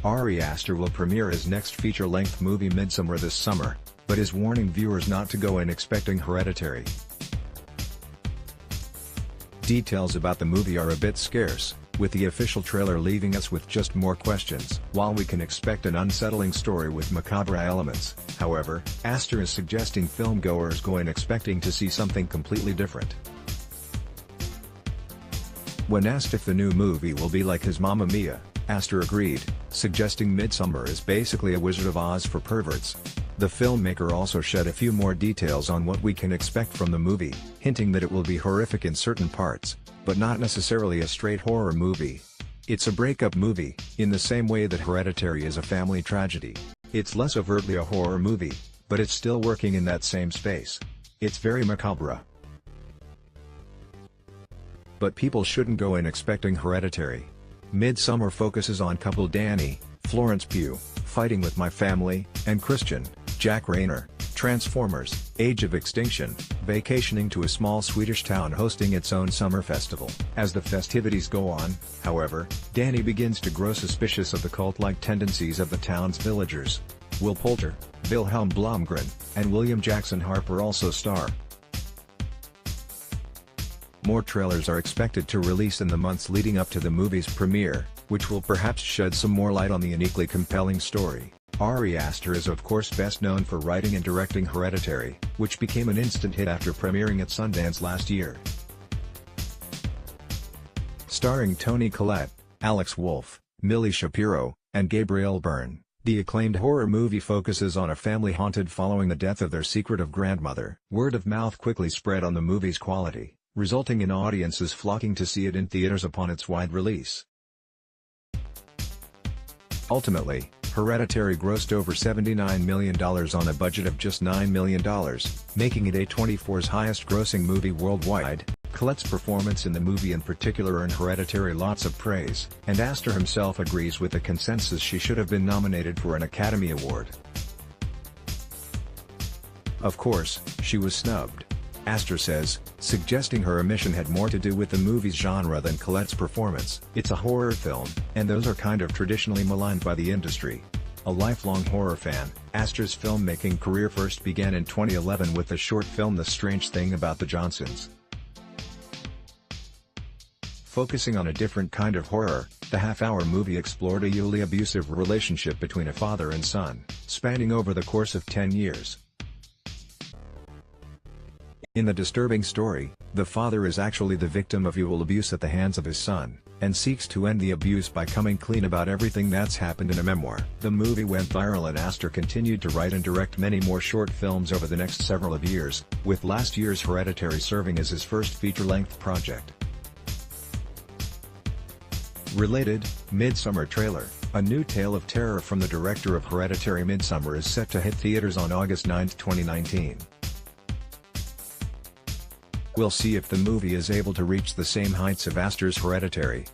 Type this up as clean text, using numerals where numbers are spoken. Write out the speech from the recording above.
Ari Aster will premiere his next feature-length movie Midsommar this summer, but is warning viewers not to go in expecting Hereditary. Details about the movie are a bit scarce, with the official trailer leaving us with just more questions. While we can expect an unsettling story with macabre elements, however, Aster is suggesting filmgoers go in expecting to see something completely different. When asked if the new movie will be like his Mamma Mia, Aster agreed, suggesting Midsommar is basically a Wizard of Oz for perverts. The filmmaker also shed a few more details on what we can expect from the movie, hinting that it will be horrific in certain parts, but not necessarily a straight horror movie. It's a breakup movie, in the same way that Hereditary is a family tragedy. It's less overtly a horror movie, but it's still working in that same space. It's very macabre. But people shouldn't go in expecting Hereditary. Midsommar focuses on couple Danny, Florence Pugh, Fighting with My Family, and Christian, Jack Rayner, Transformers, Age of Extinction, vacationing to a small Swedish town hosting its own summer festival. As the festivities go on, however, Danny begins to grow suspicious of the cult-like tendencies of the town's villagers. Will Poulter, Wilhelm Blomgren, and William Jackson Harper also star. More trailers are expected to release in the months leading up to the movie's premiere, which will perhaps shed some more light on the uniquely compelling story. Ari Aster is of course best known for writing and directing Hereditary, which became an instant hit after premiering at Sundance last year. Starring Toni Collette, Alex Wolff, Millie Shapiro, and Gabriel Byrne, the acclaimed horror movie focuses on a family haunted following the death of their secretive grandmother. Word of mouth quickly spread on the movie's quality, resulting in audiences flocking to see it in theaters upon its wide release. Ultimately, Hereditary grossed over $79 million on a budget of just $9 million, making it A24's highest-grossing movie worldwide. Collette's performance in the movie in particular earned Hereditary lots of praise, and Aster himself agrees with the consensus she should have been nominated for an Academy Award. Of course, she was snubbed. Aster says, suggesting her omission had more to do with the movie's genre than Collette's performance. It's a horror film, and those are kind of traditionally maligned by the industry. A lifelong horror fan, Aster's filmmaking career first began in 2011 with the short film The Strange Thing About the Johnsons. Focusing on a different kind of horror, the half-hour movie explored a usually abusive relationship between a father and son, spanning over the course of 10 years. In the disturbing story, the father is actually the victim of youthful abuse at the hands of his son, and seeks to end the abuse by coming clean about everything that's happened in a memoir. The movie went viral and Aster continued to write and direct many more short films over the next several years, with last year's Hereditary serving as his first feature-length project. Related, Midsommar trailer. A new tale of terror from the director of Hereditary Midsommar is set to hit theaters on August 9, 2019. We'll see if the movie is able to reach the same heights of Aster's Hereditary,